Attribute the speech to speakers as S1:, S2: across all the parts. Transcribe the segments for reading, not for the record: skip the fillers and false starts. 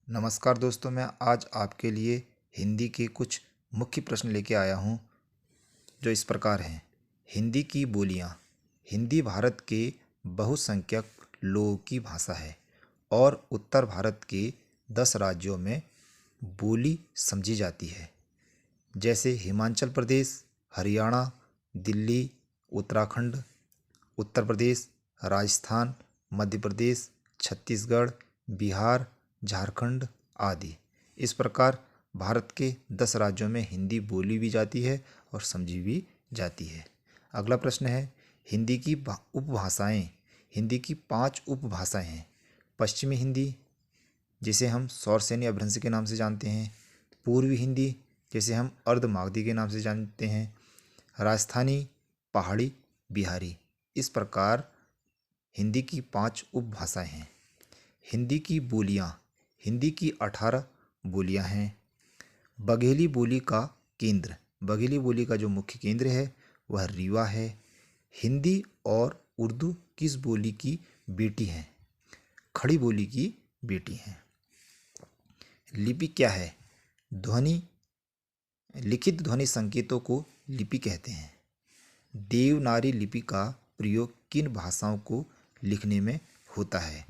S1: नमस्कार दोस्तों, मैं आज आपके लिए हिंदी के कुछ मुख्य प्रश्न लेके आया हूँ जो इस प्रकार हैं। हिंदी की बोलियाँ। हिंदी भारत के बहुसंख्यक लोगों की भाषा है और उत्तर भारत के 10 राज्यों में बोली समझी जाती है, जैसे हिमाचल प्रदेश, हरियाणा, दिल्ली, उत्तराखंड, उत्तर प्रदेश, राजस्थान, मध्य प्रदेश, छत्तीसगढ़, बिहार, झारखंड आदि। इस प्रकार भारत के 10 राज्यों में हिंदी बोली भी जाती है और समझी भी जाती है। अगला प्रश्न है, हिंदी की उपभाषाएं। हिंदी की 5 उपभाषाएं हैं। पश्चिमी हिंदी, जिसे हम सौरसेनी अपभ्रंश के नाम से जानते हैं। पूर्वी हिंदी, जिसे हम अर्धमागधी के नाम से जानते हैं। राजस्थानी, पहाड़ी, बिहारी। इस प्रकार हिंदी की 5 उपभाषाएं हैं। हिंदी की बोलियां। हिंदी की 18 बोलियां हैं। बघेली बोली का केंद्र। बघेली बोली का जो मुख्य केंद्र है वह रीवा है। हिंदी और उर्दू किस बोली की बेटी हैं? खड़ी बोली की बेटी हैं। लिपि क्या है? ध्वनि, लिखित ध्वनि संकेतों को लिपि कहते हैं। देवनागरी लिपि का प्रयोग किन भाषाओं को लिखने में होता है?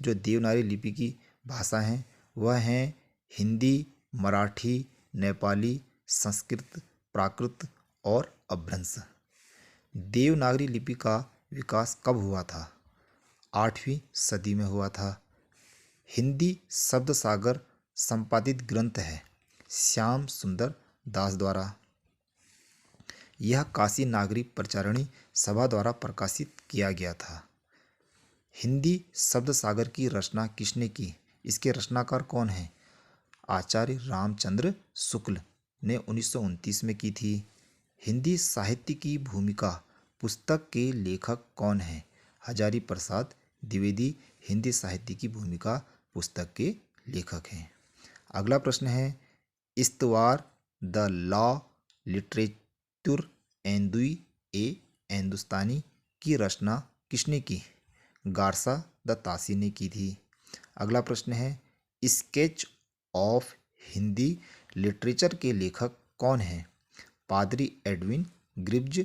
S1: जो देवनागरी लिपि की भाषा हैं वह हैं हिंदी, मराठी, नेपाली, संस्कृत, प्राकृत और अपभ्रंश। देवनागरी लिपि का विकास कब हुआ था? 8वीं सदी में हुआ था। हिंदी शब्द सागर संपादित ग्रंथ है श्याम सुंदर दास द्वारा। यह काशी नागरी प्रचारणी सभा द्वारा प्रकाशित किया गया था। हिंदी शब्द सागर की रचना किसने की? इसके रचनाकार कौन हैं? आचार्य रामचंद्र शुक्ल ने 1929 में की थी। हिंदी साहित्य की भूमिका पुस्तक के लेखक कौन हैं? हजारी प्रसाद द्विवेदी हिंदी साहित्य की भूमिका पुस्तक के लेखक हैं। अगला प्रश्न है, इस्तवार द लॉ लिटरेचर एंदुई ए हिंदुस्तानी की रचना किसने की? गारसा द तासी ने की थी। अगला प्रश्न है, स्केच ऑफ हिंदी लिटरेचर के लेखक कौन हैं? पादरी Edwin Greaves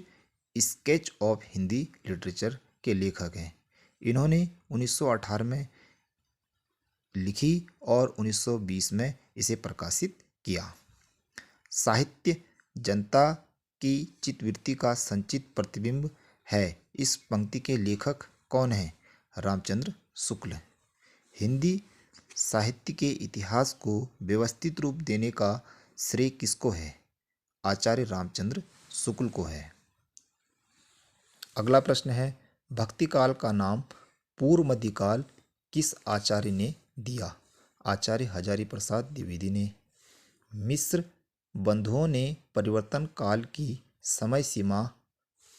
S1: sketch of Hindi literature के लेखक हैं। इन्होंने 1918 में लिखी और 1920 में इसे प्रकाशित किया। साहित्य जनता की चित्तवृत्ति का संचित प्रतिबिंब है। इस पंक्ति के लेखक कौन हैं? रामचंद्र शुक्ल। हिंदी साहित्य के इतिहास को व्यवस्थित रूप देने का श्रेय किसको है? आचार्य रामचंद्र शुक्ल को है। अगला प्रश्न है, भक्तिकाल का नाम पूर्व मध्यकाल किस आचार्य ने दिया? आचार्य हजारी प्रसाद द्विवेदी ने। मिस्र बंधुओं ने परिवर्तन काल की समय सीमा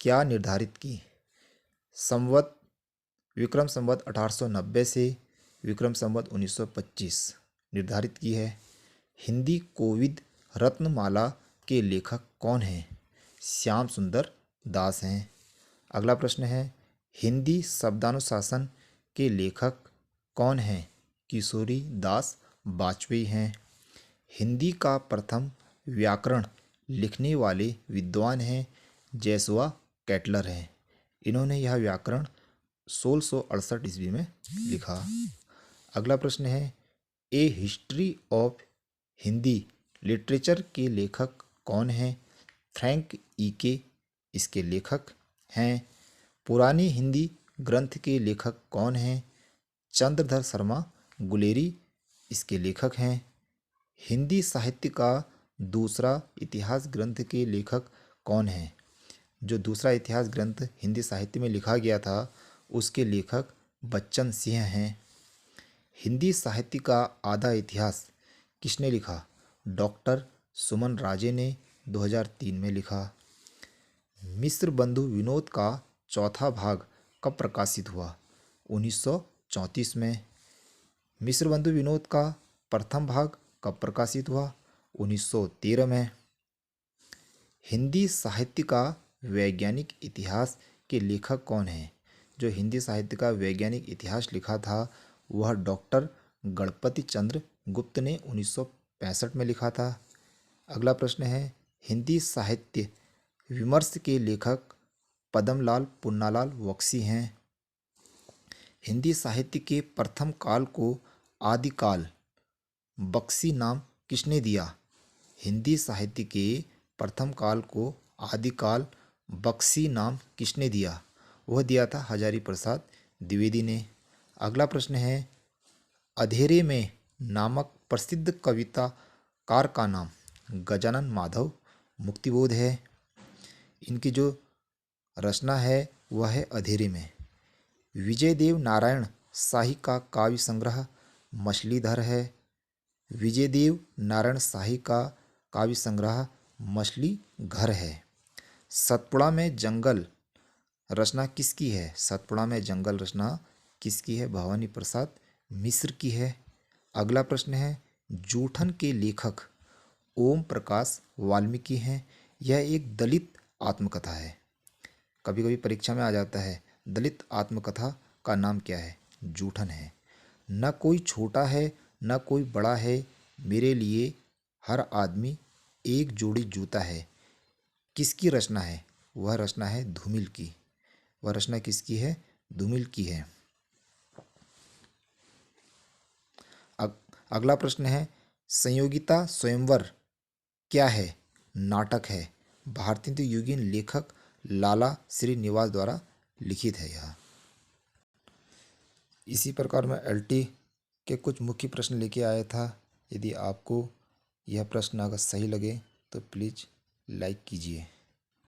S1: क्या निर्धारित की? संवत विक्रम संवत 1890 से विक्रम संवत 1925 निर्धारित की है। हिंदी कोविद रत्नमाला के लेखक कौन हैं? श्याम सुंदर दास हैं। अगला प्रश्न है, हिंदी शब्दानुशासन के लेखक कौन हैं? किशोरी दास वाजपेयी हैं। हिंदी का प्रथम व्याकरण लिखने वाले विद्वान हैं जैसुआ कैटलर हैं। इन्होंने यह व्याकरण 1668 ईस्वी में लिखा। अगला प्रश्न है, ए हिस्ट्री ऑफ हिंदी लिटरेचर के लेखक कौन हैं? फ्रैंक ईके इसके लेखक हैं। पुरानी हिंदी ग्रंथ के लेखक कौन हैं? चंद्रधर शर्मा गुलेरी इसके लेखक हैं। हिंदी साहित्य का दूसरा इतिहास ग्रंथ के लेखक कौन हैं? जो दूसरा इतिहास ग्रंथ हिंदी साहित्य में लिखा गया था उसके लेखक बच्चन सिंह हैं। हिंदी साहित्य का आधा इतिहास किसने लिखा? डॉक्टर सुमन राजे ने 2003 में लिखा। मिस्र बंधु विनोद का चौथा भाग कब प्रकाशित हुआ? 1934 में। मिस्र बंधु विनोद का प्रथम भाग कब प्रकाशित हुआ? 1913 में। हिंदी साहित्य का वैज्ञानिक इतिहास के लेखक कौन हैं? जो हिंदी साहित्य का वैज्ञानिक इतिहास लिखा था वह डॉक्टर गणपति चंद्र गुप्त ने 1965 में लिखा था। अगला प्रश्न है, हिंदी साहित्य विमर्श के लेखक पद्मलाल पुन्नालाल बख्शी हैं। हिंदी साहित्य के प्रथम काल को आदिकाल बख्शी नाम किसने दिया? हिंदी साहित्य के प्रथम काल को आदिकाल बख्शी नाम किसने दिया? वह दिया था हजारी प्रसाद द्विवेदी ने। अगला प्रश्न है, अंधेरे में नामक प्रसिद्ध कविताकार का नाम गजानन माधव मुक्तिबोध है। इनकी जो रचना है वह है अंधेरे में। विजयदेव नारायण शाही का काव्य संग्रह मछलीधर है। विजयदेव नारायण शाही का काव्य संग्रह मछली घर है। सतपुड़ा में जंगल रचना किसकी है? सतपुड़ा में जंगल रचना किसकी है? भवानी प्रसाद मिश्र की है। अगला प्रश्न है, जूठन के लेखक ओम प्रकाश वाल्मीकि हैं। यह एक दलित आत्मकथा है। कभी कभी परीक्षा में आ जाता है, दलित आत्मकथा का नाम क्या है? जूठन है। न कोई छोटा है न कोई बड़ा है, मेरे लिए हर आदमी एक जोड़ी जूता है। किसकी रचना है? वह रचना है धूमिल की। वह रचना किसकी है? धूमिल की है। अगला प्रश्न है, संयोगिता स्वयंवर क्या है? नाटक है। भारतीय युगीन लेखक लाला श्रीनिवास द्वारा लिखित है यह। इसी प्रकार मैं एलटी के कुछ मुख्य प्रश्न लेके आया था। यदि आपको यह प्रश्न अगर सही लगे तो प्लीज़ लाइक कीजिए।